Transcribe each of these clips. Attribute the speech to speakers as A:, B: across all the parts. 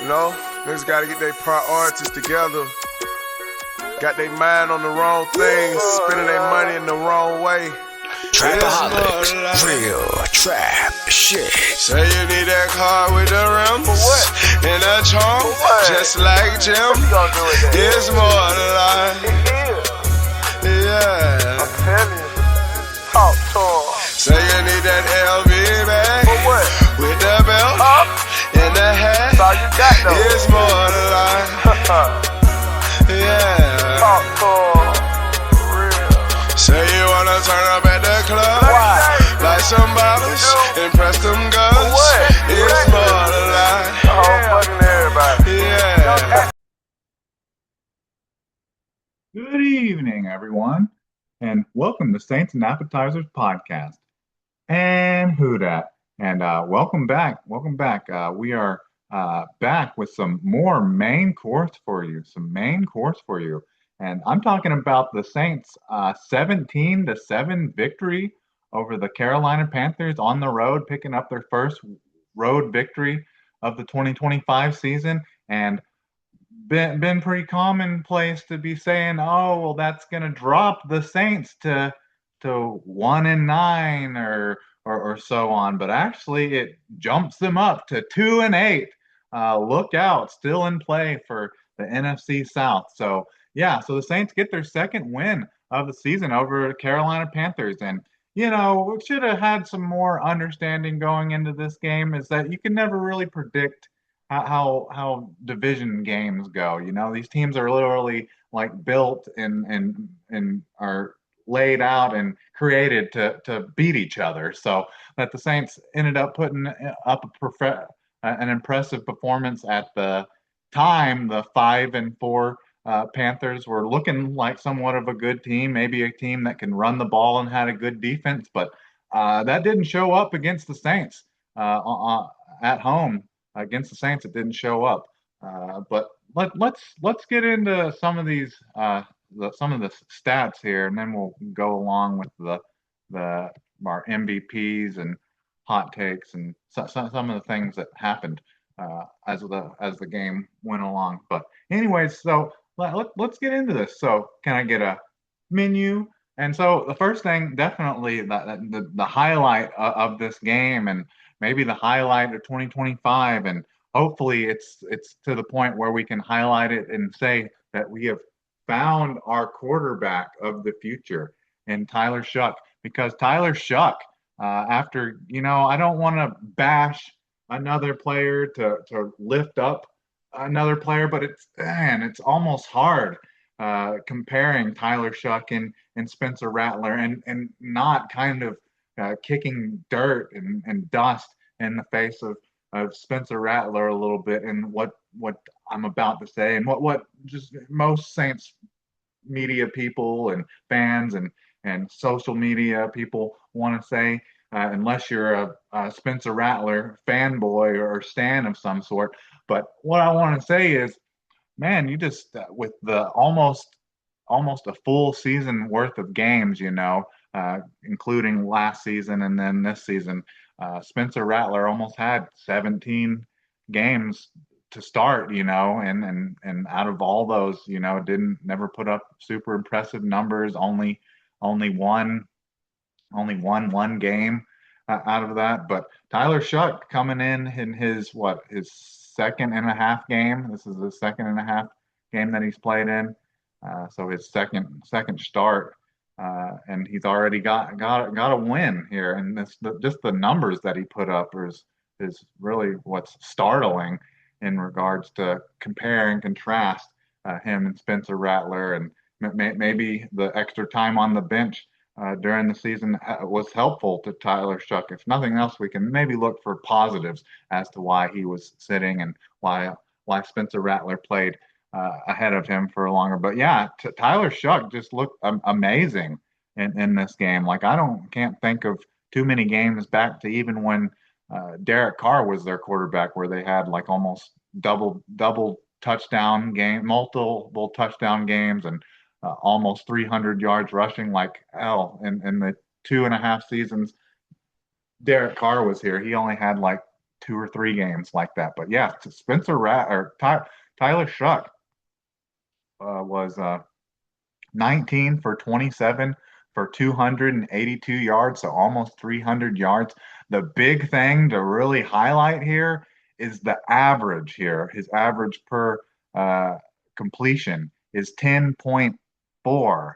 A: You know, niggas gotta get their priorities together. Got their mind on the wrong things, spending their money in the wrong way.
B: Trapaholics, real trap shit.
A: Say you need that car with the rims and a trunk, just like Jim. It's more than life. Yeah.
C: I'm telling you. Talk to him.
A: Say you need that LV bag with the belt and the hat.
C: That's all you got though.
A: It's more than life. Yeah.
C: Talk to him. Real.
A: Say you wanna turn up at the club, like some bottles, impress them girls. It's more than life.
C: Fucking everybody.
A: Yeah.
D: Good evening, everyone, and welcome to Saints and Appetizers podcast. And who dat? And welcome back. Welcome back. We are back with some more main course for you. And I'm talking about the Saints' 17-7 victory over the Carolina Panthers on the road, picking up their first road victory of the 2025 season. And been pretty commonplace to be saying, oh, well, that's going to drop the Saints to 1-9 or so on. But actually, it jumps them up to 2-8. Look out, still in play for the NFC South. So the Saints get their second win of the season over the Carolina Panthers. And, we should have had some more understanding going into this game, is that you can never really predict how division games go. These teams are literally like built and are laid out and created to beat each other. So that the Saints ended up putting up an impressive performance at the time. The 5-4 Panthers were looking like somewhat of a good team, maybe a team that can run the ball and had a good defense, but that didn't show up against the Saints at home. Against the Saints, it didn't show up. But let's get into some of these some of the stats here, and then we'll go along with our MVPs and hot takes and some of the things that happened as the game went along. But anyways, so let's get into this. So can I get a menu? And so the first thing, definitely the highlight of this game, and maybe the highlight of 2025, and hopefully it's to the point where we can highlight it and say that we have found our quarterback of the future in Tyler Shough. Because Tyler Shough, after, I don't want to bash another player to lift up another player, but it's almost hard comparing Tyler Shough and Spencer Rattler, and not kind of kicking dirt and dust in the face of Spencer Rattler a little bit, and what I'm about to say, and what just most Saints media people and fans and social media people want to say, unless you're a Spencer Rattler fanboy or stan of some sort. But what I want to say is, man, you just with the almost a full season worth of games, including last season and then this season, Spencer Rattler almost had 17 games to start, and out of all those, never put up super impressive numbers. Only won one game out of that. But Tyler Shough coming in his second and a half game. This is the second and a half game that he's played in. So his second start, and he's already got a win here. And just the numbers that he put up is really what's startling in regards to compare and contrast him and Spencer Rattler. And maybe the extra time on the bench during the season was helpful to Tyler Shough. If nothing else, we can maybe look for positives as to why he was sitting and why Spencer Rattler played ahead of him for longer. But yeah, Tyler Shough just looked amazing in this game. Like, can't think of too many games back to even when Derek Carr was their quarterback, where they had like almost double touchdown game, multiple touchdown games, and almost 300 yards rushing. Like, hell, in the 2.5 seasons Derek Carr was here, he only had like two or three games like that. But yeah, Spencer Rat or Tyler Shuck was 19 for 27 for 282 yards, so almost 300 yards. The big thing to really highlight here is the average here. His average per uh, completion is 10.4.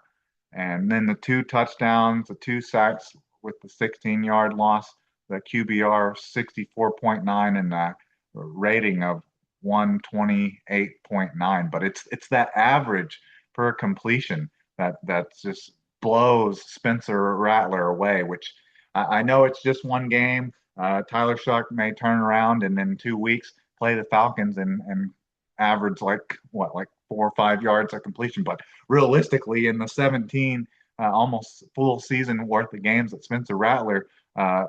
D: And then the two touchdowns, the two sacks with the 16-yard loss, the QBR 64.9 and the rating of 128.9. But it's that average per completion that just blows Spencer Rattler away, which I know it's just one game. Tyler Shuck may turn around and in 2 weeks play the Falcons and average like 4 or 5 yards of completion. But realistically, in the 17 almost full season worth of games that Spencer Rattler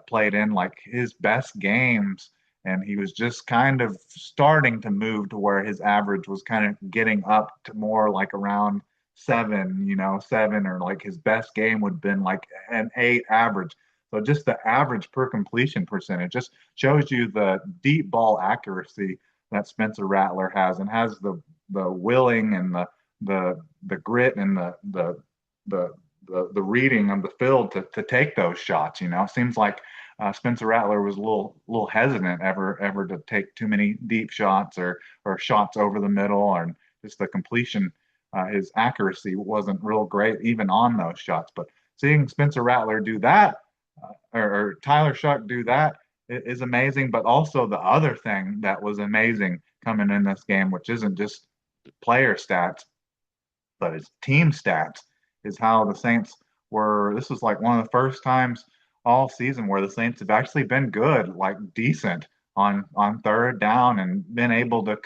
D: played in, like his best games, and he was just kind of starting to move to where his average was kind of getting up to more like around 7, or like his best game would have been like an 8 average. So just the average per completion percentage just shows you the deep ball accuracy that Spencer Rattler has, and has the willing and the grit and the reading of the field to take those shots. Seems like Spencer Rattler was a little hesitant ever to take too many deep shots or shots over the middle, and just the completion. His accuracy wasn't real great even on those shots. But seeing Spencer Rattler do that, or Tyler Shuck do that, is amazing. But also the other thing that was amazing coming in this game, which isn't just player stats, but it's team stats, is how the Saints were. This was like one of the first times all season where the Saints have actually been good, like decent on third down, and been able to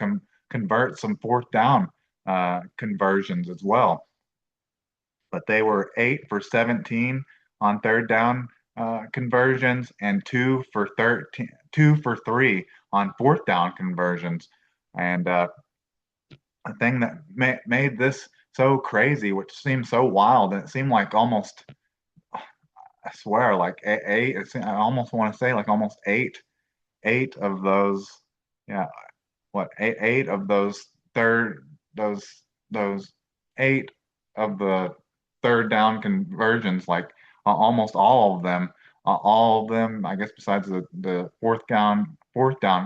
D: convert some fourth down conversions as well. But they were 8 for 17 on third down conversions, and 2 for 3 on fourth down conversions. And a thing that made this so crazy, which seemed so wild, and it seemed like almost, I swear, like eight. I almost want to say like almost eight of those. Yeah, what, eight of those those 8 of the third down conversions, like almost all of them, I guess, besides the fourth down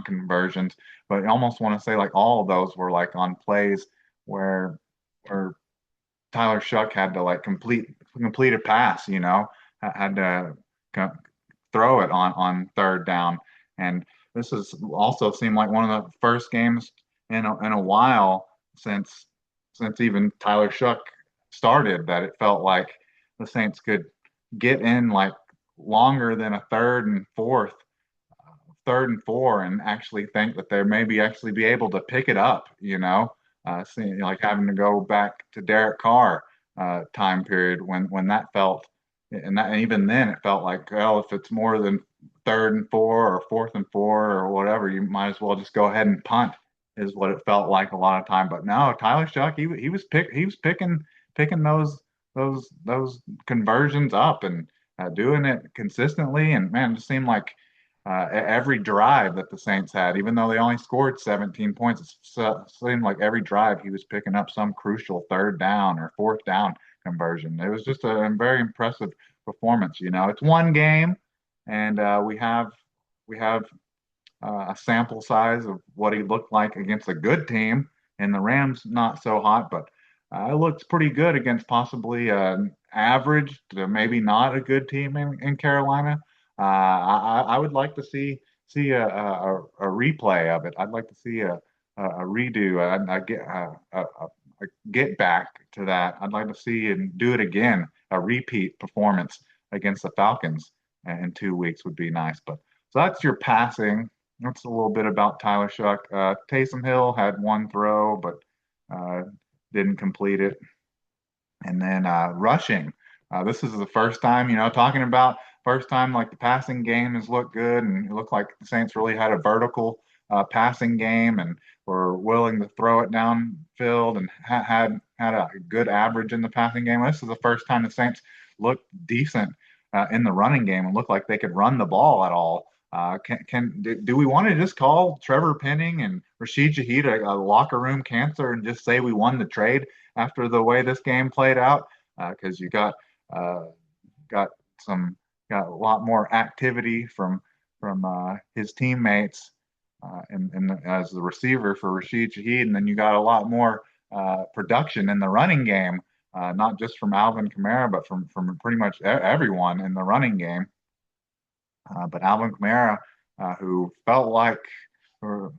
D: conversions. But I almost want to say like all of those were like on plays where Tyler Shuck had to like complete a pass, had to throw it on third down. And this has also seemed like one of the first games in a while since even Tyler Shuck started that it felt like the Saints could get in like longer than a third and four, and actually think that they maybe actually be able to pick it up, seeing like having to go back to Derek Carr time period when that felt, and even then it felt like, well, if it's more than third and four or fourth and four or whatever, you might as well just go ahead and punt, is what it felt like a lot of time. But no, Tyler Shuck, he was picking those conversions up, and doing it consistently. And man, it just seemed like every drive that the Saints had, even though they only scored 17 points, it seemed like every drive he was picking up some crucial third down or fourth down conversion. It was just a very impressive performance. It's one game, and we have a sample size of what he looked like against a good team, and the Rams not so hot, but it looks pretty good against possibly an average to maybe not a good team in Carolina. I would like to see a replay of it. I'd like to see a redo. A get back to that. I'd like to see and do it again. A repeat performance against the Falcons in 2 weeks would be nice. But so that's your passing. That's a little bit about Tyler Shuck. Taysom Hill had one throw, but didn't complete it. And then rushing. This is the first time, talking about first time like the passing game has looked good, and it looked like the Saints really had a vertical passing game and were willing to throw it downfield, and had a good average in the passing game. This is the first time the Saints looked decent in the running game and looked like they could run the ball at all Do we want to just call Trevor Penning and Rashid Shaheed a locker room cancer and just say we won the trade after the way this game played out? Because you uh, got some got a lot more activity from his teammates as the receiver for Rashid Shaheed, and then you got a lot more production in the running game, not just from Alvin Kamara, but from pretty much everyone in the running game. But Alvin Kamara, who felt like or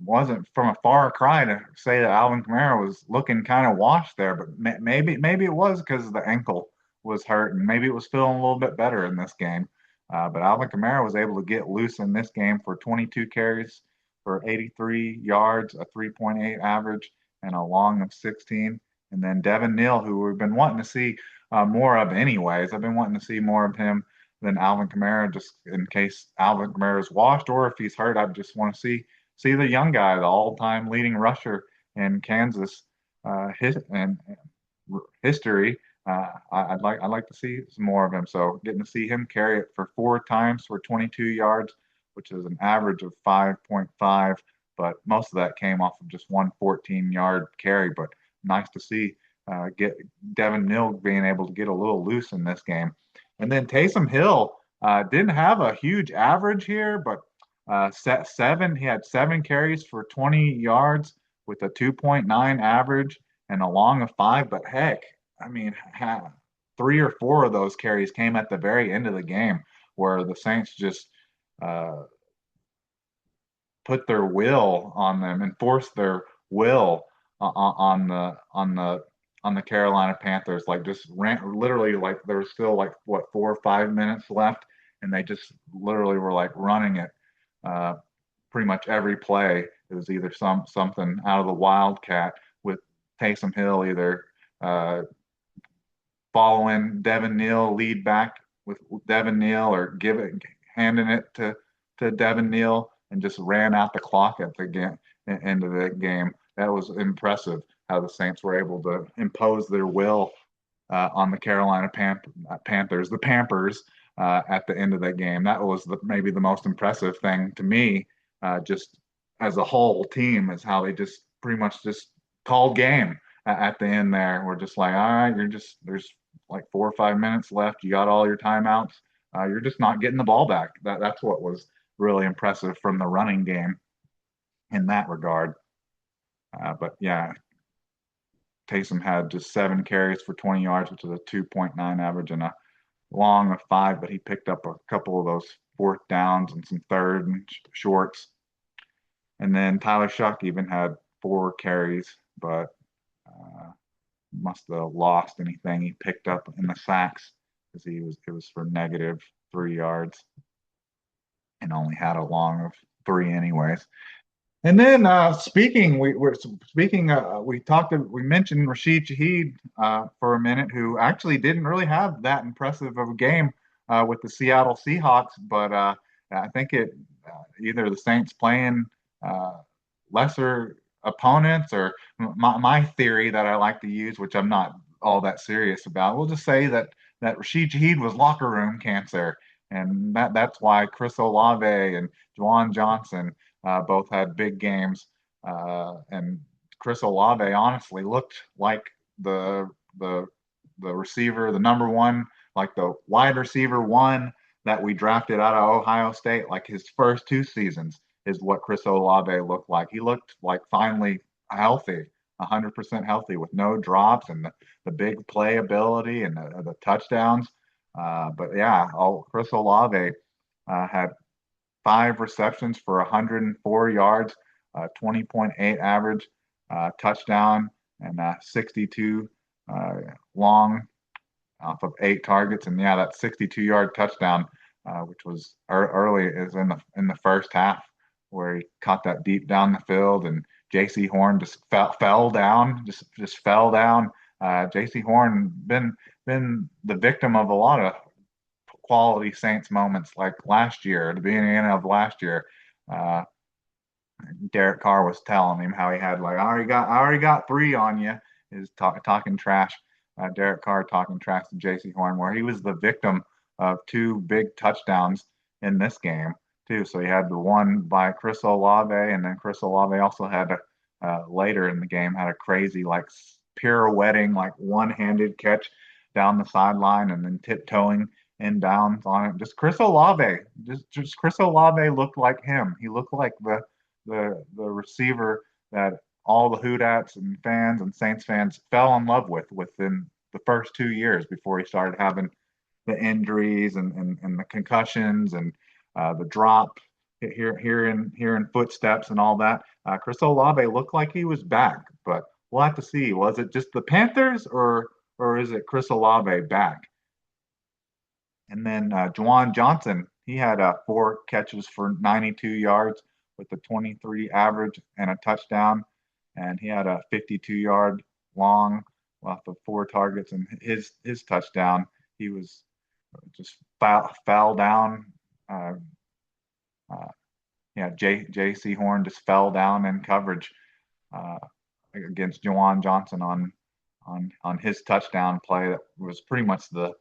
D: wasn't from a far cry to say that Alvin Kamara was looking kind of washed there, but maybe it was because the ankle was hurt, and maybe it was feeling a little bit better in this game. But Alvin Kamara was able to get loose in this game for 22 carries for 83 yards, a 3.8 average, and a long of 16. And then Devin Neal, who we've been wanting to see more of anyways. I've been wanting to see more of him than Alvin Kamara, just in case Alvin Kamara is washed or if he's hurt. I just want to see the young guy, the all-time leading rusher in Kansas and history. I'd like to see some more of him. So getting to see him carry it for 4 times for 22 yards, which is an average of 5.5, but most of that came off of just one 14-yard carry. But nice to see get Devin Neal being able to get a little loose in this game. And then Taysom Hill didn't have a huge average here, but he had 7 carries for 20 yards with a 2.9 average and a long of 5. But heck, I mean, 3 or 4 of those carries came at the very end of the game where the Saints just uh, put their will on them, enforced their will on the Carolina Panthers. Like just ran literally like there was still like what 4 or 5 minutes left, and they just literally were like running it uh, pretty much every play. It was either something out of the Wildcat with Taysom Hill either uh, following Devin Neal, lead back with Devin Neal, or handing it to Devin Neal and just ran out the clock at the end of the game. That was impressive how the Saints were able to impose their will on the Carolina Panthers, the Pampers, at the end of that game. That was maybe the most impressive thing to me, just as a whole team, is how they just pretty much just called game at the end there. We're just like, all right, there's like 4 or 5 minutes left. You got all your timeouts. You're just not getting the ball back. That's what was really impressive from the running game in that regard. But yeah, Taysom had just 7 carries for 20 yards, which is a 2.9 average and a long of 5, but he picked up a couple of those fourth downs and some third and shorts. And then Tyler Shuck even had 4 carries, but must have lost anything he picked up in the sacks because it was for -3 yards and only had a long of 3 anyways. And then we mentioned Rashid Shaheed for a minute, who actually didn't really have that impressive of a game with the Seattle Seahawks, but I think either the Saints playing lesser opponents, or my theory that I like to use, which I'm not all that serious about. We'll just say that Rashid Shaheed was locker room cancer, and that's why Chris Olave and Juwan Johnson both had big games, and Chris Olave honestly looked like the receiver, the number one, like the wide receiver one that we drafted out of Ohio State. Like his first 2 seasons is what Chris Olave looked like. He looked like finally healthy, 100% healthy, with no drops and the big playability and the touchdowns. But yeah, Chris Olave had 5 receptions for 104 yards, 20.8 average, touchdown, and 62 long off of 8 targets. And yeah, that 62-yard touchdown, which was early, is in the first half, where he caught that deep down the field, and J.C. Horn just fell down, just fell down. J.C. Horn been the victim of a lot of quality Saints moments, like last year, the beginning of last year. Uh, Derek Carr was telling him how he had like, I already got 3 on you. Is talking trash. Derek Carr talking trash to J.C. Horn, where he was the victim of 2 big touchdowns in this game. too. So he had the one by Chris Olave, and then Chris Olave also had later in the game had a crazy like pirouetting like one-handed catch down the sideline and then tiptoeing inbounds on it. Just Chris Olave, just Chris Olave looked like him. He looked like the receiver that all the Houdats and fans and Saints fans fell in love with within the first 2 years before he started having the injuries and the concussions and the drop hearing footsteps and all that. Chris Olave looked like he was back, but we'll have to see. Was it just the Panthers or is it Chris Olave back? And then Juwan Johnson, he had 4 catches for 92 yards with a 23 average and a touchdown, and he had a 52-yard long off of 4 targets and his touchdown. He was just fell down. Uh, uh, yeah, J.C. Horn just fell down in coverage uh, against Juwan Johnson on his touchdown play. That was pretty much the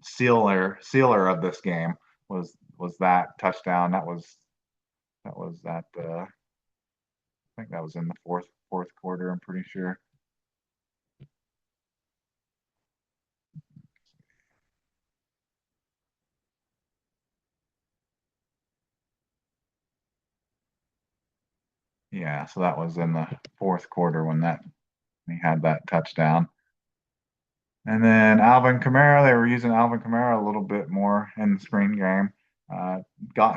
D: sealer of this game. Was that touchdown? That was that. I think that was in the fourth quarter. I'm pretty sure. Yeah, so that was in the fourth quarter when that he had that touchdown. And then Alvin Kamara, they were using Alvin Kamara a little bit more in the spring game.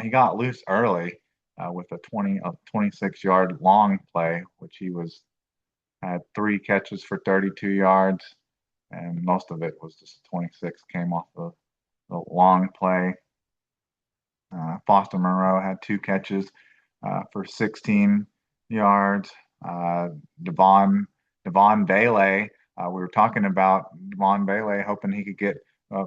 D: He got loose early with a 26-yard long play, which he had 3 catches for 32 yards, and most of it was just 26 came off the long play. Foster Monroe had 2 catches for 16 yards. Devon Bailey, we were talking about Devon Bailey, hoping he could get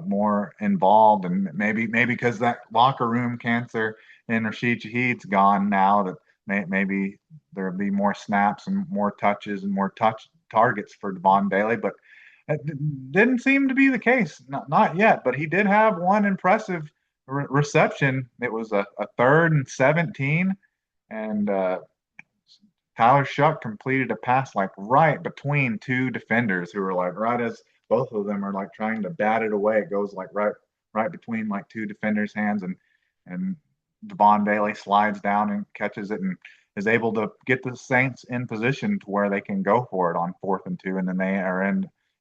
D: more involved, and maybe because that locker room cancer in Rashid Shaheed's gone now, that maybe there'll be more snaps and more touches and more targets for Devon Bailey, but it didn't seem to be the case, not yet. But he did have one impressive reception. It was a 3rd and 17, and Tyler Shuck completed a pass like right between 2 defenders who were like right as both of them are like trying to bat it away. It goes like right between like 2 defenders' hands, and Devon Bailey slides down and catches it and is able to get the Saints in position to where they can go for it on 4th and 2, and then they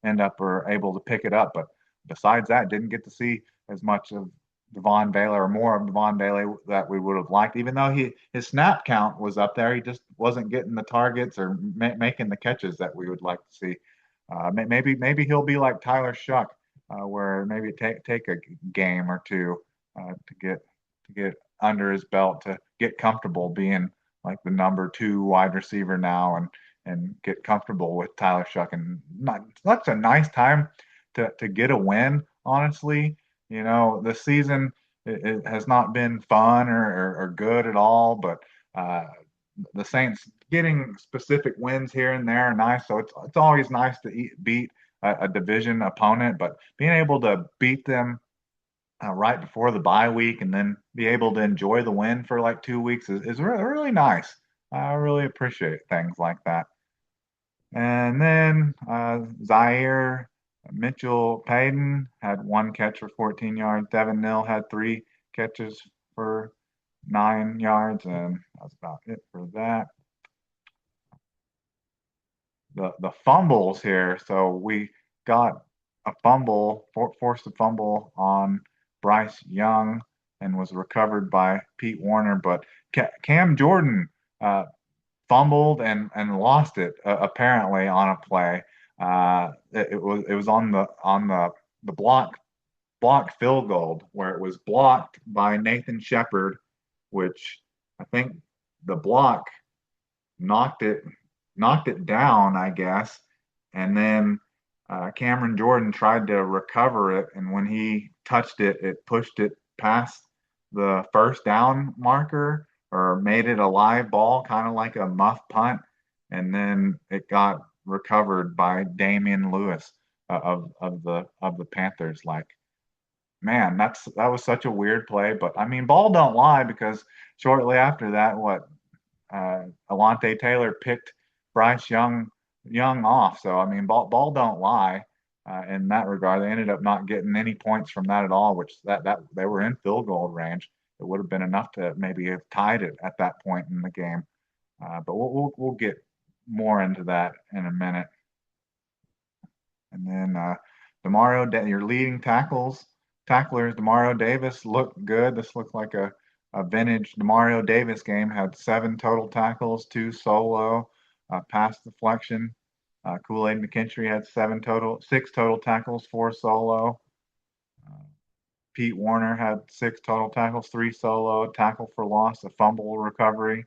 D: end up are able to pick it up. But besides that, didn't get to see as much of Devon Bailey or more of Devon Bailey that we would have liked. Even though his snap count was up there, he just wasn't getting the targets or making the catches that we would like to see. Maybe he'll be like Tyler Shuck, where maybe take a game or two to get under his belt to get comfortable being like the number 2 wide receiver now and get comfortable with Tyler Shuck. And that's a nice time to get a win, honestly. This season it has not been fun or good at all, but the Saints getting specific wins here and there are nice. So it's always nice to beat a division opponent, but being able to beat them right before the bye week and then be able to enjoy the win for like 2 weeks is really, really nice. I really appreciate things like that. And then Zaire Mitchell Payton had 1 catch for 14 yards. Devin Neal had 3 catches for 9 yards, and that's about it for that. The fumbles here. So we got a fumble, forced a fumble on Bryce Young, and was recovered by Pete Warner. But Cam Jordan fumbled and lost it apparently on a play. It was on the block field goal where it was blocked by Nathan Shepard, which I think the block knocked it down, I guess, and then Cameron Jordan tried to recover it, and when he touched it, it pushed it past the first down marker or made it a live ball, kind of like a muff punt, and then it got recovered by Damian Lewis of the Panthers. Like, man, that was such a weird play. But I mean, ball don't lie, because shortly after that, Alante Taylor picked Bryce Young off. So I mean, ball don't lie in that regard. They ended up not getting any points from that at all, which that they were in field goal range. It would have been enough to maybe have tied it at that point in the game. But we'll get more into that in a minute. And then your leading tacklers, Demario Davis looked good. This looked like a vintage Demario Davis game. Had 7 total tackles, 2 solo, pass deflection. Kool-Aid McKinstry had 6 total tackles, 4 solo. Pete Warner had 6 total tackles, 3 solo, tackle for loss, a fumble recovery.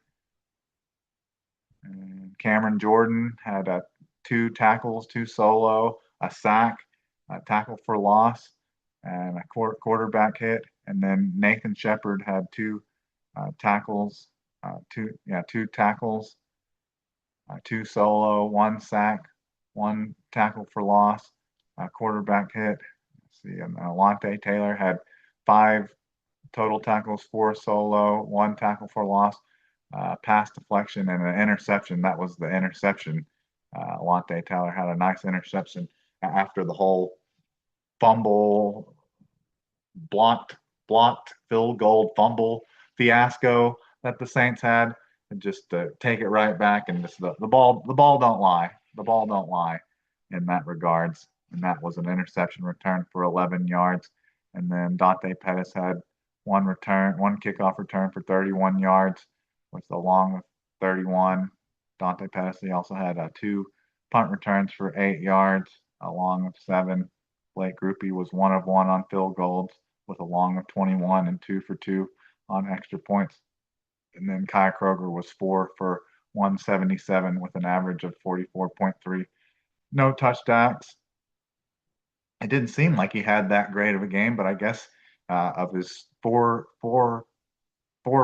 D: And Cameron Jordan had 2 tackles, 2 solo, a sack, a tackle for loss, and a quarterback hit. And then Nathan Shepard had 2 tackles, 2 tackles, 2 solo, 1 sack, 1 tackle for loss, a quarterback hit. Let's see, and Alante Taylor had 5 total tackles, 4 solo, 1 tackle for loss, pass deflection, and an interception. That was the interception. Alante Taylor had a nice interception after the whole fumble, blocked field goal fumble fiasco that the Saints had. And just to take it right back, and just the ball don't lie. The ball don't lie in that regards. And that was an interception return for 11 yards. And then Dante Pettis had one kickoff return for 31 yards, with a long of 31. Dante Pettis, he also had 2 punt returns for 8 yards, a long of 7. Blake Grupe was 1 of 1 on field goals, with a long of 21 and 2 for 2 on extra points. And then Kai Kroger was 4 for 177 with an average of 44.3. No touchdowns. It didn't seem like he had that great of a game, but I guess of his four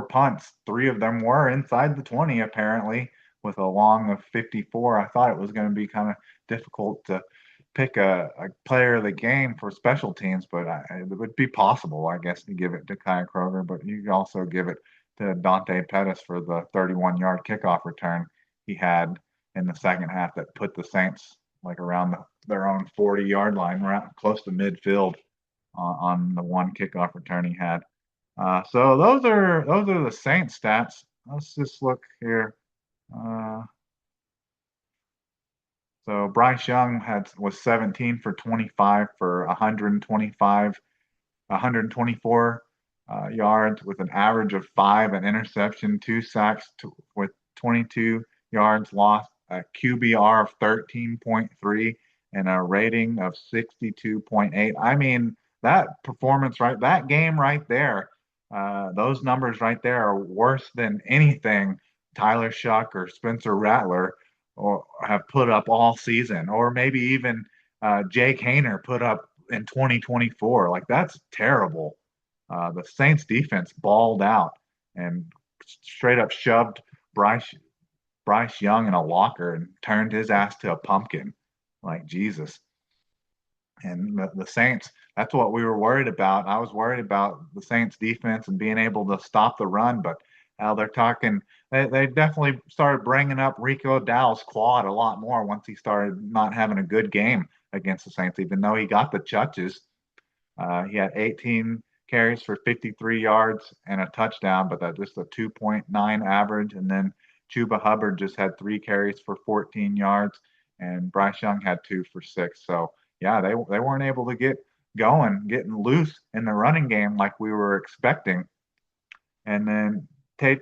D: punts, 3 of them were inside the 20 apparently, with a long of 54. I thought it was going to be kind of difficult to pick a player of the game for special teams, but it would be possible, I guess, to give it to Kai Kroger. But you could also give it to Dante Pettis for the 31-yard kickoff return he had in the second half that put the Saints like around their own 40-yard line, right close to midfield on the 1 kickoff return he had. So those are the Saints stats. Let's just look here. So Bryce Young was 17 for 25 for 124 yards, with an average of 5, an interception, 2 sacks with 22 yards lost, a QBR of 13.3, and a rating of 62.8. I mean, that game right there, those numbers right there are worse than anything Tyler Shuck or Spencer Rattler or have put up all season, or maybe even Jake Hayner put up in 2024. Like, that's terrible. The Saints defense balled out and straight up shoved Bryce Young in a locker and turned his ass to a pumpkin. Like, Jesus. And the Saints, that's what we were worried about. I was worried about the Saints defense and being able to stop the run, but now they're talking. They definitely started bringing up Rico Dowdle's quad a lot more once he started not having a good game against the Saints, even though he got the touches. He had 18 carries for 53 yards and a touchdown, but that just a 2.9 average. And then Chuba Hubbard just had 3 carries for 14 yards, and Bryce Young had 2 for 6. So yeah, they weren't able to get getting loose in the running game like we were expecting. And then Tate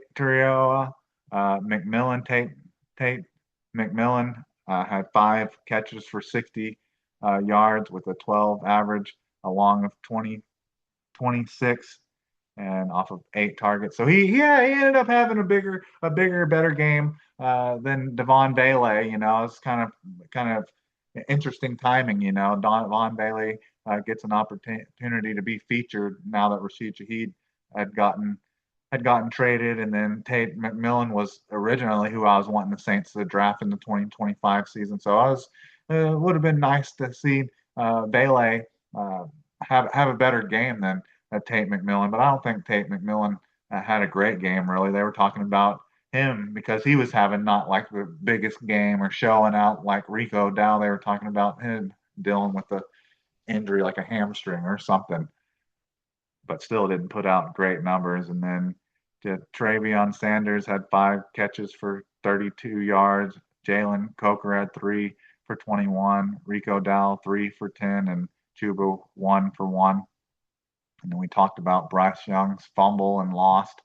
D: McMillan had 5 catches for 60 yards with a 12 average, along of 26 and off of 8 targets. So he ended up having a better game than Devon Bailey. You know, it's kind of interesting timing. You know, Devon Bailey gets an opportunity to be featured now that Rashid Shaheed had gotten traded, and then Tate McMillan was originally who I was wanting the Saints to draft in the 2025 season. So would have been nice to see Bailey have a better game than Tate McMillan, but I don't think Tate McMillan had a great game really. They were talking about him because he was having not like the biggest game or showing out like Rico Dow. They were talking about him dealing with the injury like a hamstring or something, but still didn't put out great numbers. And then Travion Sanders had 5 catches for 32 yards. Jalen Coker had 3 for 21. Rico Dow 3 for 10, and Chuba 1 for 1. And then we talked about Bryce Young's fumble and lost.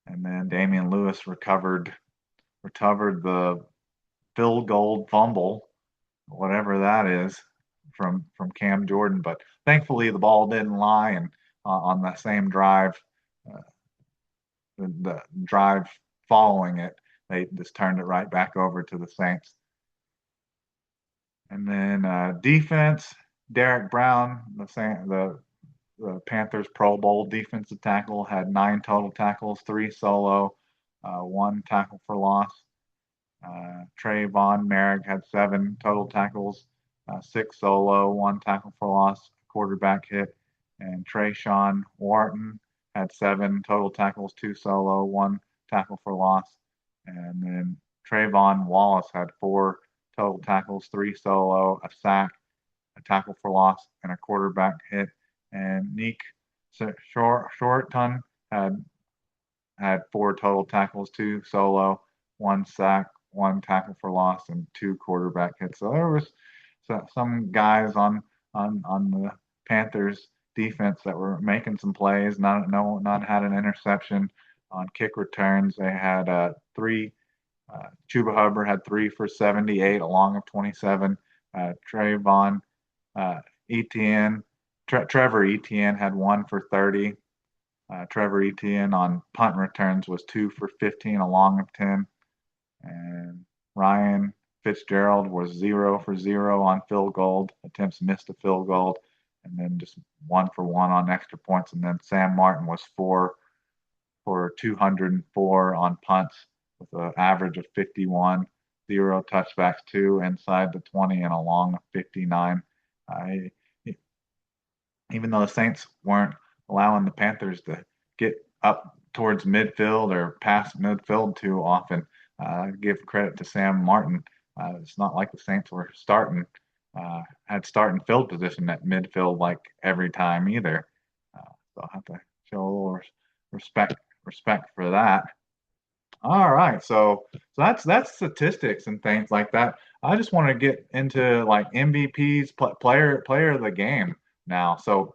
D: And then Damian Lewis recovered the field goal fumble, whatever that is, from Cam Jordan. But thankfully, the ball didn't lie, and on the same drive, uh, the drive following it, they just turned it right back over to the Saints. And then defense, Derek Brown, the Panthers Pro Bowl defensive tackle, had 9 total tackles, 3 solo, 1 tackle for loss. Trayvon Merrick had 7 total tackles, 6 solo, 1 tackle for loss, quarterback hit. And Trayshawn Wharton had 7 total tackles, 2 solo, 1 tackle for loss. And then Trayvon Wallace had 4 total tackles, 3 solo, a sack, a tackle for loss, and a quarterback hit. And Nick Shorton had 4 total tackles, 2 solo, 1 sack, 1 tackle for loss, and 2 quarterback hits. So there was some guys on the Panthers defense that were making some plays. Not had an interception on kick returns. They had 3. Chuba Hubbard had 3 for 78, along of 27. Trayvon Etienne, Trevor Etienne had 1 for 30. Trevor Etienne on punt returns was 2 for 15, along of 10. And Ryan Fitzgerald was 0 for 0 on field goal attempts, missed a field goal, and then just 1 for 1 on extra points. And then Sam Martin was 4 for 204 on punts with an average of 51, 0 touchbacks, 2 inside the 20, and a long of 59. Even though the Saints weren't allowing the Panthers to get up towards midfield or past midfield too often, give credit to Sam Martin. It's not like the Saints were had starting field position at midfield like every time either. So I'll have to show a little respect for that. All right, so that's statistics and things like that. I just want to get into like MVPs, player of the game now. So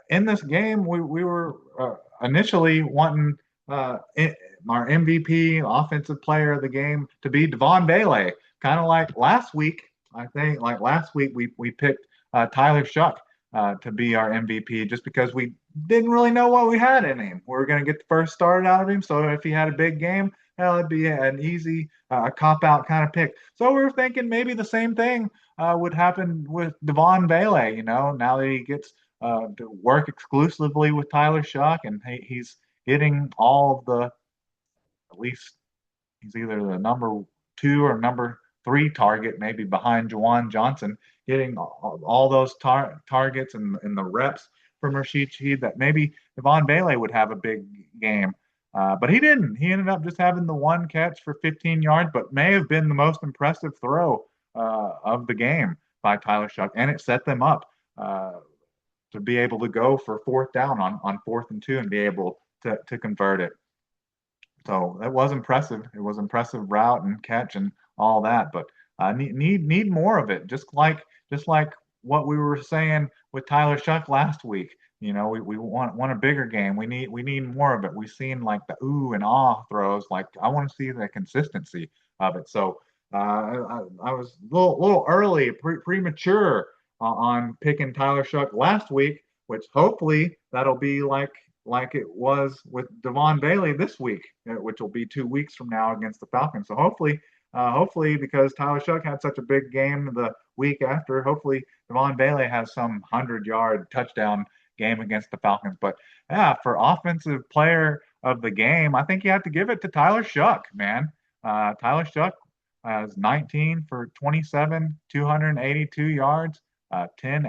D: in this game, we were initially wanting our MVP, offensive player of the game, to be Devon Bailey. Kind of like last week, I think. Like last week, we picked Tyler Shuck to be our MVP just because we didn't really know what we had in him. We were going to get the first start out of him, so if he had a big game, hell, it'd be an easy cop-out kind of pick. So we were thinking maybe the same thing would happen with Devon Bailey. You know, now that he gets to work exclusively with Tyler Shuck, and he's getting all of the, at least he's either the number 2 or number 3 target, maybe behind Juwan Johnson, getting all those targets and the reps from Rashid Shaheed, that maybe Devon Bailey would have a big game. But he didn't. He ended up just having the 1 catch for 15 yards, but may have been the most impressive throw of the game by Tyler Shuck, and it set them up to be able to go for 4th down on 4th and 2 and be able to convert it. So that was impressive. It was impressive route and catch and all that, but need more of it. Just like what we were saying with Tyler Shuck last week. You know, we want a bigger game. We need more of it. We've seen like the ooh and ah throws. Like I want to see the consistency of it. So I was a little early, premature on picking Tyler Shuck last week, which hopefully that'll be like it was with Devon Bailey this week, which will be 2 weeks from now against the Falcons. So hopefully, because Tyler Shuck had such a big game the week after, hopefully Devon Bailey has some 100-yard touchdown game against the Falcons. But yeah, for offensive player of the game, I think you have to give it to Tyler Shuck, man. Tyler Shuck has 19 for 27, 282 yards, 10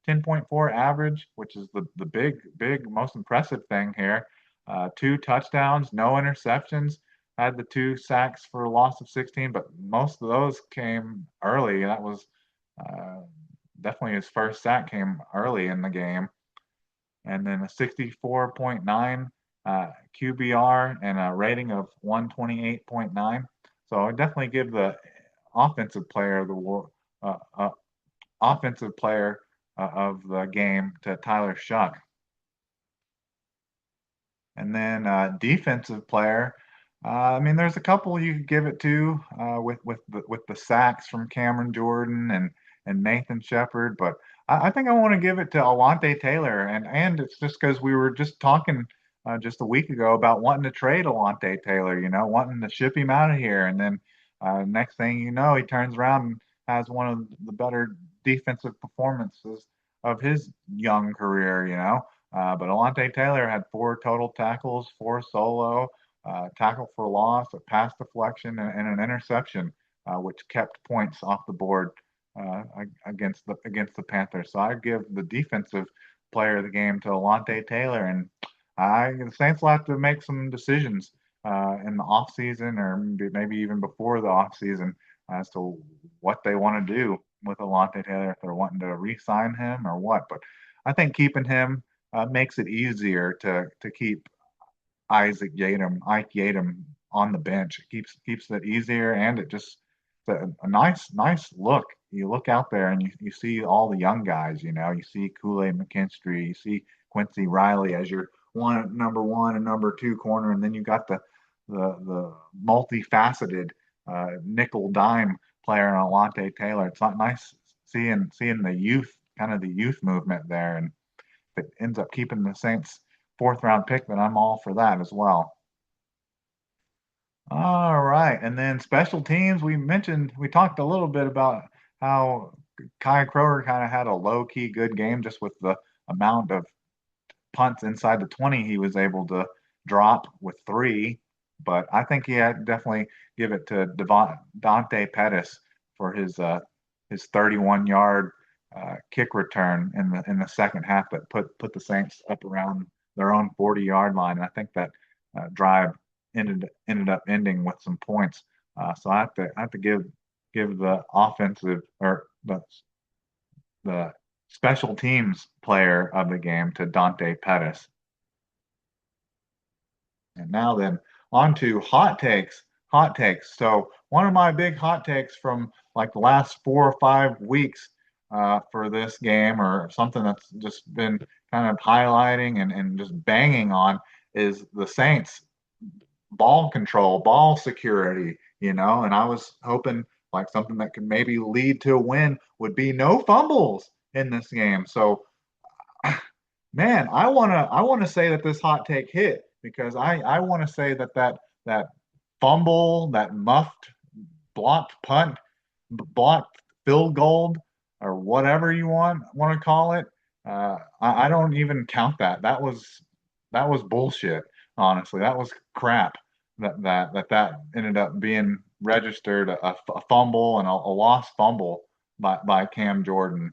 D: 10.4 average, which is the big most impressive thing here. 2 touchdowns, no interceptions. Had the 2 sacks for a loss of 16, but most of those came early. That was uh, definitely his first sack came early in the game. And then a 64.9 QBR and a rating of 128.9. So I definitely give the offensive player of the offensive player of the game to Tyler Shuck. And then defensive player, I mean, there's a couple you could give it to with the sacks from Cameron Jordan and Nathan Shepard, but I think I want to give it to Alante Taylor, and it's just because we were just talking just a week ago about wanting to trade Alante Taylor, wanting to ship him out of here, and then next thing you know, he turns around and has one of the better defensive performances of his young career. But Alante Taylor had 4 total tackles, 4 solo, tackle for loss, a pass deflection, and an interception, which kept points off the board against the Panthers. So I give the defensive player of the game to Alante Taylor, and the Saints will have to make some decisions in the offseason or maybe even before the offseason as to what they want to do with Alante Taylor, if they're wanting to re-sign him or what. But I think keeping him makes it easier to keep Ike Yatem on the bench. It keeps it easier, and it just a nice look. You look out there and you see all the young guys. You see Kool-Aid McKinstry, you see Quincy Riley as your number one and number two corner, and then you got the multifaceted nickel dime player in Alante Taylor. It's not nice seeing the youth, kind of the youth movement there, and if it ends up keeping the Saints' fourth-round pick, then I'm all for that as well. All right, and then special teams. We talked a little bit about how Kai Kroger kind of had a low-key good game just with the amount of punts inside the 20 he was able to drop with 3. But I think he had definitely give it to Dante Pettis for his 31-yard kick return in the second half that put the Saints up around their own 40-yard line. And I think that drive ended up ending with some points. So I have to give the offensive or the special teams player of the game to Dante Pettis. And now then, on to hot takes. Hot takes. So one of my big hot takes from like the last 4 or 5 weeks for this game, or something that's just been kind of highlighting and just banging on, is the Saints ball control, ball security, and I was hoping like something that could maybe lead to a win would be no fumbles in this game. So man, I wanna say that this hot take hit, because I want to say that fumble, that muffed blocked punt, blocked field goal, or whatever you want to call it. I don't even count that. That was bullshit. Honestly, that was crap. That ended up being registered a fumble and a lost fumble by Cam Jordan,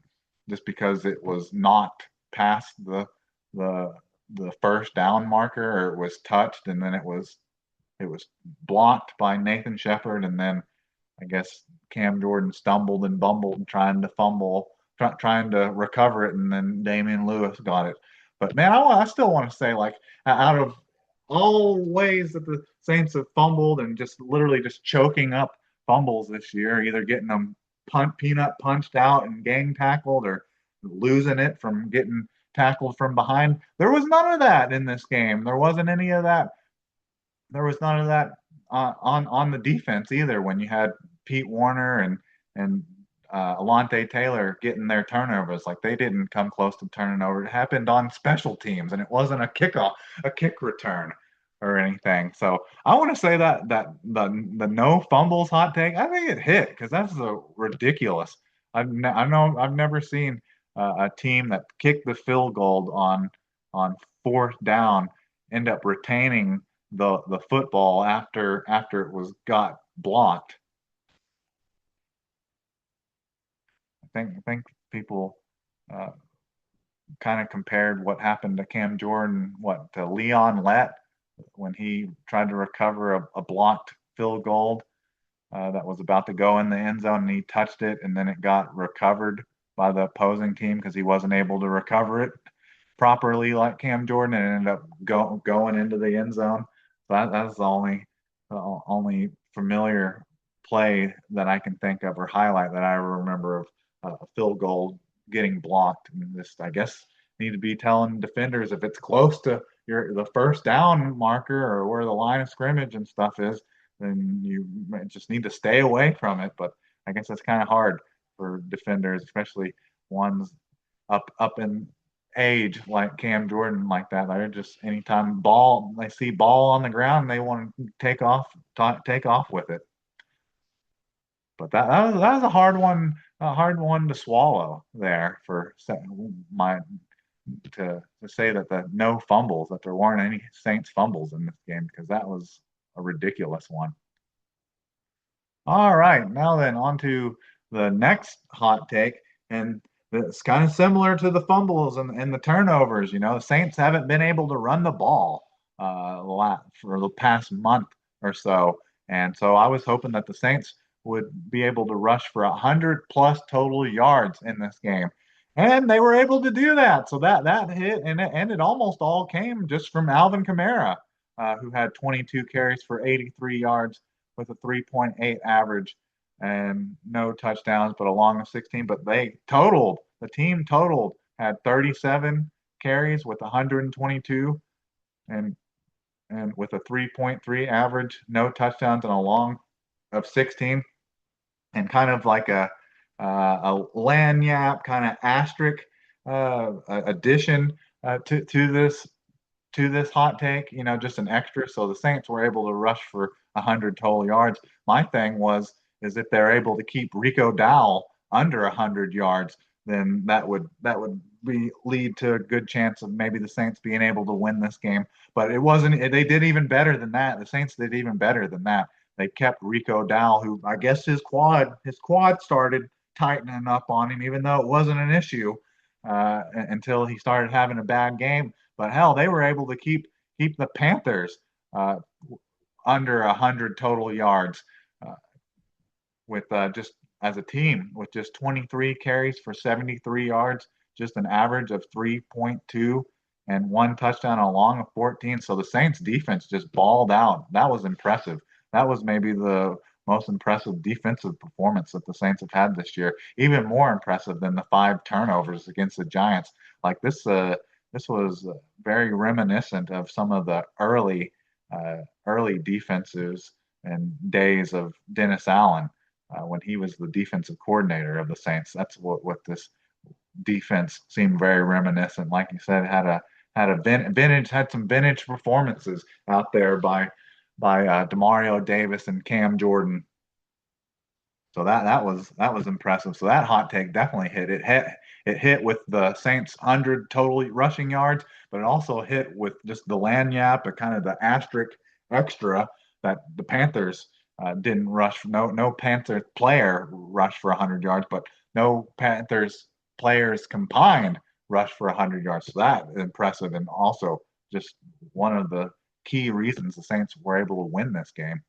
D: just because it was not past the the first down marker, or it was touched, and then it was blocked by Nathan Shepard, and then I guess Cam Jordan stumbled and bumbled trying to trying to recover it, and then Damian Lewis got it. But man, I still want to say, like, out of all ways that the Saints have fumbled and just literally just choking up fumbles this year, either getting them peanut punched out and gang tackled, or losing it from getting tackled from behind. There was none of that in this game. There wasn't any of that. There was none of that on the defense either. When you had Pete Warner and Alante Taylor getting their turnovers, like, they didn't come close to turning over. It happened on special teams, and it wasn't a kick return or anything. So I want to say that the no fumbles hot take, I think it hit, because that's ridiculous. I know I've never seen a team that kicked the field goal on fourth down end up retaining the football after it was got blocked. I think people kind of compared what happened to Cam Jordan, to Leon Lett when he tried to recover a blocked field goal that was about to go in the end zone, and he touched it, and then it got recovered by the opposing team because he wasn't able to recover it properly like Cam Jordan, and ended up going into the end zone. So that's the only familiar play that I can think of or highlight that I remember of a field goal getting blocked. And just, I guess, need to be telling defenders if it's close to the first down marker or where the line of scrimmage and stuff is, then you just need to stay away from it. But I guess that's kind of hard for defenders, especially ones up in age like Cam Jordan like that. They're just anytime they see ball on the ground, they want to take off with it. But that was a hard one to swallow there for my to say that no fumbles, that there weren't any Saints fumbles in this game, because that was a ridiculous one. All right, now then on to the next hot take, and it's kind of similar to the fumbles and the turnovers. The Saints haven't been able to run the ball for the past month or so, and so I was hoping that the Saints would be able to rush for 100+ total yards in this game, and they were able to do that. So that hit, and it almost all came just from Alvin Kamara, who had 22 carries for 83 yards with a 3.8 average and no touchdowns, but a long of 16. But the team totaled, had 37 carries with 122 and with a 3.3 average, no touchdowns, and a long of 16, and kind of like a lanyap kind of asterisk addition to this hot take, just an extra. So the Saints were able to rush for 100 total yards. My thing is if they're able to keep Rico Dowell under 100 yards, then that would lead to a good chance of maybe the Saints being able to win this game. But it wasn't. They did even better than that. The Saints did even better than that. They kept Rico Dowell, who I guess his quad started tightening up on him, even though it wasn't an issue until he started having a bad game. But hell, they were able to keep the Panthers under 100 total yards with just as a team with just 23 carries for 73 yards, just an average of 3.2 and one touchdown along of 14. So the Saints defense just balled out. That was impressive. That was maybe the most impressive defensive performance that the Saints have had this year. Even more impressive than the 5 turnovers against the Giants. Like this was very reminiscent of some of the early defenses and days of Dennis Allen when he was the defensive coordinator of the Saints. That's what this defense seemed very reminiscent. Like you said, had some vintage performances out there by Demario Davis and Cam Jordan. So that was impressive. So that hot take definitely hit. It hit with the Saints 100 total rushing yards, but it also hit with just the lanyap, and kind of the asterisk extra that the Panthers didn't rush. No Panthers player rushed for 100 yards, but no Panthers players combined rushed for 100 yards. So that is impressive, and also just one of the key reasons the Saints were able to win this game.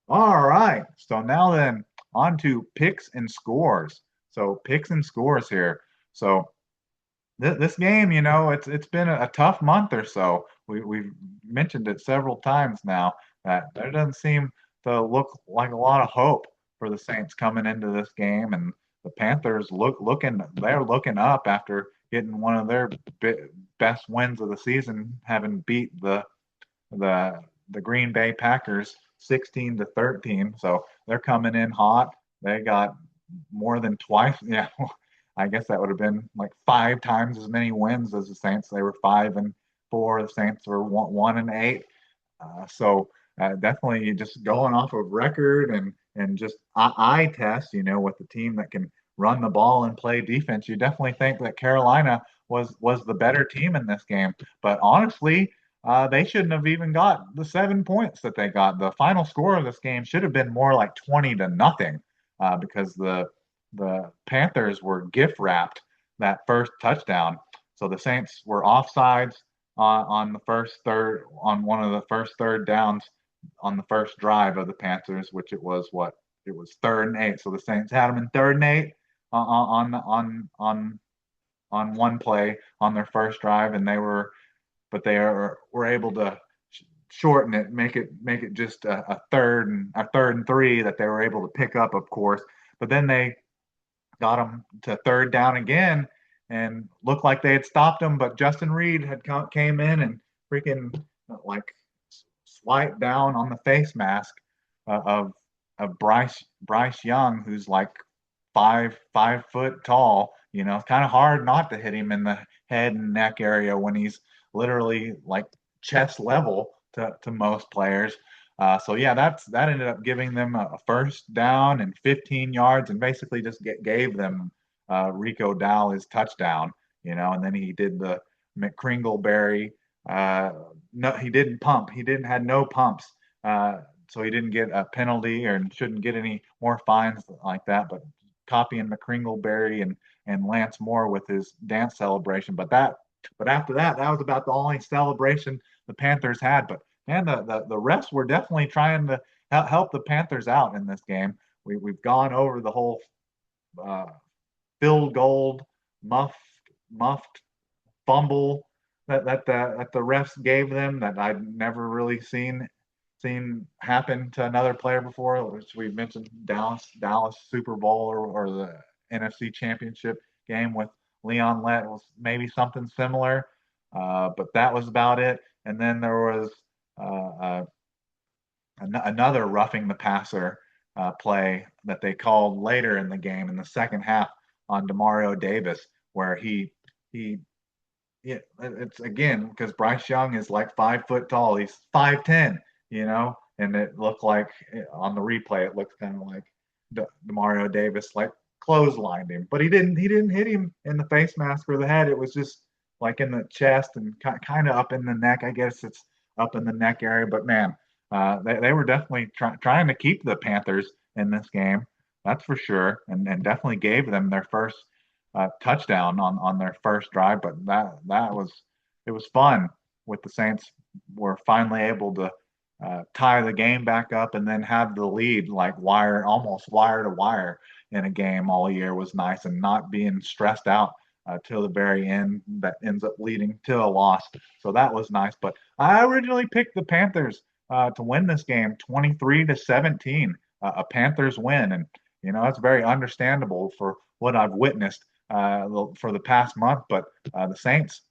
D: All right. So now then, on to picks and scores. So picks and scores here. So this game, it's been a tough month or so. We've mentioned it several times now that there doesn't seem to look like a lot of hope for the Saints coming into this game, and the Panthers they're looking up after getting one of their best wins of the season, having beat the Green Bay Packers 16-13. So they're coming in hot. They got more than twice. Yeah, I guess that would have been like 5 times as many wins as the Saints. They were 5-4. The Saints were 1-8. So definitely just going off of record and just eye test, with the team that can run the ball and play defense. You definitely think that Carolina was the better team in this game. But honestly, they shouldn't have even got the 7 points that they got. The final score of this game should have been more like 20-0, because the Panthers were gift wrapped that first touchdown. So the Saints were offsides on the first third, on one of the first third downs on the first drive of the Panthers, which it was what it was 3rd and 8. So the Saints had them in 3rd and 8 on one play on their first drive, and were able to shorten it, make it just a third and 3 that they were able to pick up, of course. But then they got them to 3rd down again, and looked like they had stopped them. But Justin Reed had came in and freaking like swiped down on the face mask of Bryce Young, who's like 5 foot tall. It's kind of hard not to hit him in the head and neck area when he's literally like chest level to most players. So yeah, that ended up giving them a first down and 15 yards, and basically just gave them Rico Dow his touchdown. And then he did the McCringleberry. No, he didn't pump. He didn't had no pumps. So he didn't get a penalty or shouldn't get any more fines like that. But copying McCringleberry and Lance Moore with his dance celebration. But after that was about the only celebration the Panthers had. But man, the refs were definitely trying to help the Panthers out in this game. We've gone over the whole uh, field goal muffed fumble that the refs gave them that I'd never really seen happen to another player before, which we mentioned Dallas Super Bowl or the NFC Championship game with Leon Lett was maybe something similar, but that was about it. And then there was another roughing the passer play that they called later in the game in the second half on Demario Davis, where he yeah, it's again because Bryce Young is like 5 foot tall. He's 5'10, and it looked like on the replay, it looks kind of like Demario Davis like clotheslined him, but he didn't hit him in the face mask or the head. It was just like in the chest and kind of up in the neck. I guess it's up in the neck area, but man, they were definitely trying to keep the Panthers in this game. That's for sure, and definitely gave them their first touchdown on their first drive. But it was fun with the Saints were finally able to tie the game back up and then have the lead like almost wire to wire in a game all year was nice, and not being stressed out till the very end that ends up leading to a loss. So that was nice. But I originally picked the Panthers to win this game 23-17, a Panthers win. And, that's very understandable for what I've witnessed for the past month. But the Saints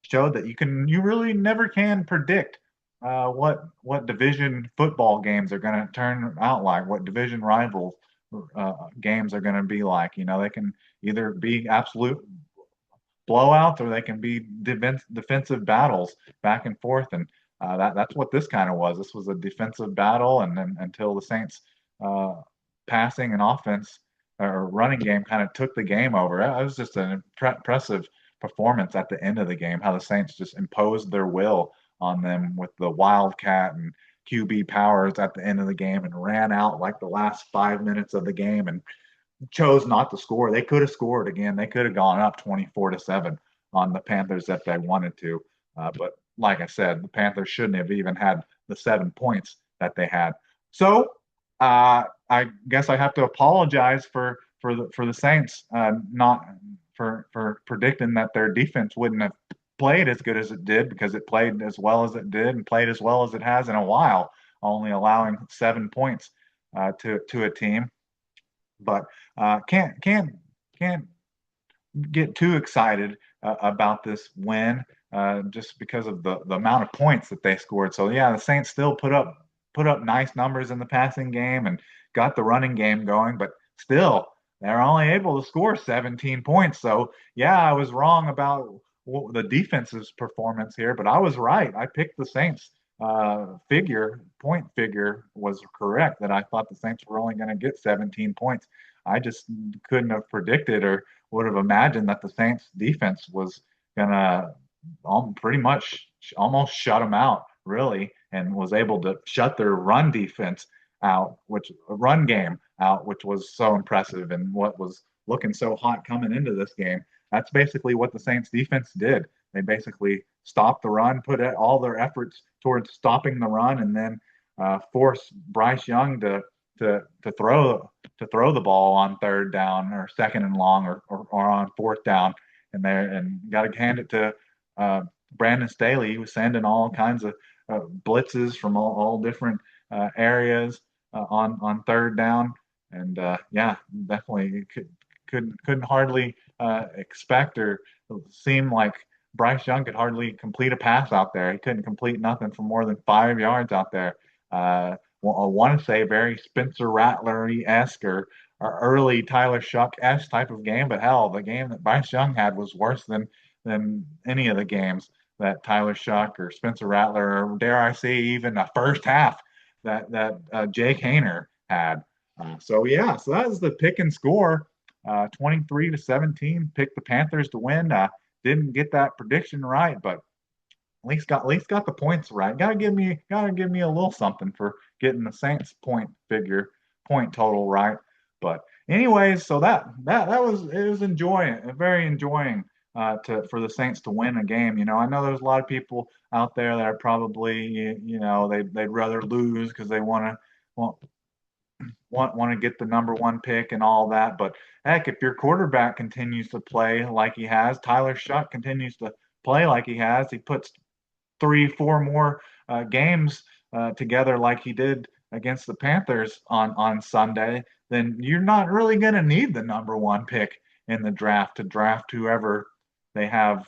D: showed that you really never can predict what division football games are going to turn out like, what division rivals games are going to be like. They can either be absolute blowouts or they can be defensive battles back and forth, and that's what this kind of was. This was a defensive battle, and then until the Saints passing and offense or running game kind of took the game over. It was just an impressive performance at the end of the game, how the Saints just imposed their will on them with the Wildcat and QB powers at the end of the game, and ran out like the last 5 minutes of the game and chose not to score. They could have scored again. They could have gone up 24-7 on the Panthers if they wanted to. But like I said, the Panthers shouldn't have even had the 7 points that they had. So I guess I have to apologize for the Saints not for predicting that their defense wouldn't have played as good as it did, because it played as well as it did and played as well as it has in a while, only allowing 7 points to a team. But can't get too excited about this win just because of the amount of points that they scored. So yeah, the Saints still put up nice numbers in the passing game and got the running game going, but still they're only able to score 17 points. So yeah, I was wrong about the defense's performance here, but I was right. I picked the Saints point figure was correct, that I thought the Saints were only going to get 17 points. I just couldn't have predicted or would have imagined that the Saints defense was going to pretty much almost shut them out, really, and was able to shut their run game out, which was so impressive, and what was looking so hot coming into this game. that's basically what the Saints defense did. They basically stopped the run, put all their efforts towards stopping the run, and then force Bryce Young to throw the ball on third down or second and long or on fourth down. And got to hand it to uh, Brandon Staley. He was sending all kinds of blitzes from all different areas on third down. And yeah, definitely couldn't hardly expect or seem like Bryce Young could hardly complete a pass out there. He couldn't complete nothing for more than 5 yards out there. Well, I want to say very Spencer Rattler-esque or early Tyler Shuck-esque type of game, but hell, the game that Bryce Young had was worse than any of the games that Tyler Shuck or Spencer Rattler, or dare I say, even the first half that Jake Haener had. So yeah, so that was the pick and score. 23-17, picked the Panthers to win. Didn't get that prediction right, but at least got the points right. Gotta give me a little something for getting the Saints point total right. But anyways, so that was it was very enjoying for the Saints to win a game. I know there's a lot of people out there that are probably they'd rather lose because they want to get the number one pick and all that. But heck, if your quarterback continues to play like he has, Tyler Shuck continues to play like he has, he puts 3, 4 more games together like he did against the Panthers on Sunday, then you're not really going to need the number one pick in the draft to draft whoever they have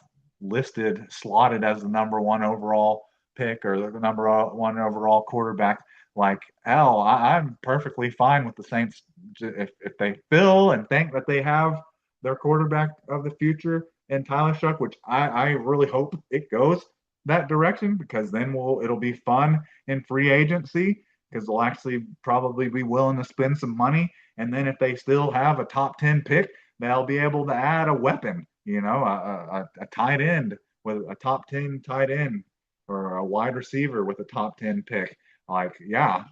D: slotted as the number one overall pick or the number one overall quarterback. Like I'm perfectly fine with the Saints if they feel and think that they have their quarterback of the future in Tyler Shuck, which I really hope it goes that direction, because then it'll be fun in free agency because they'll actually probably be willing to spend some money. And then if they still have a top 10 pick, they'll be able to add a weapon, a tight end with a top 10 tight end or a wide receiver with a top 10 pick. Like, yeah,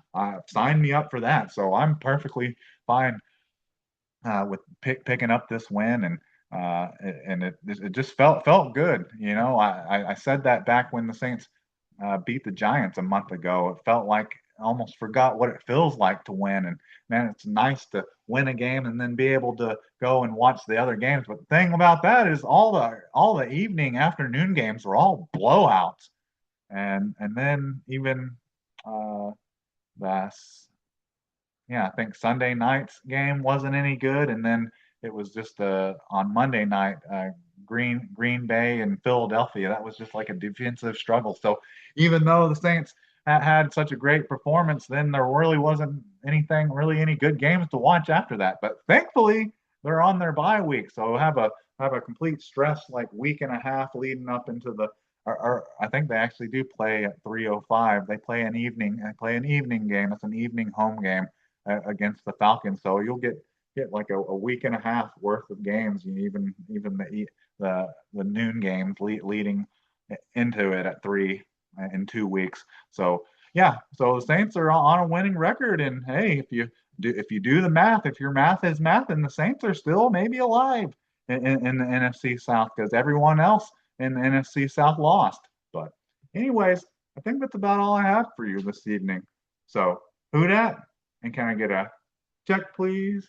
D: sign me up for that. So I'm perfectly fine with picking up this win, and it just felt good. I said that back when the Saints beat the Giants a month ago. It felt like I almost forgot what it feels like to win, and man, it's nice to win a game and then be able to go and watch the other games. But the thing about that is all the evening afternoon games were all blowouts, and then even that's yeah, I think Sunday night's game wasn't any good, and then it was just on Monday night, Green Bay and Philadelphia. That was just like a defensive struggle. So even though the Saints had such a great performance, then there really wasn't any good games to watch after that. But thankfully, they're on their bye week, so have a complete stress like week and a half leading up into the. Or I think they actually do play at 3:05. They play an evening game. It's an evening home game against the Falcons. So you'll get like a week and a half worth of games, even the noon games leading into it at 3 in 2 weeks. So yeah, so the Saints are on a winning record, and hey, if you do the math, if your math is math, then the Saints are still maybe alive in the NFC South because everyone else in the NFC South lost. But anyways, I think that's about all I have for you this evening. So who dat? And can I get a check, please?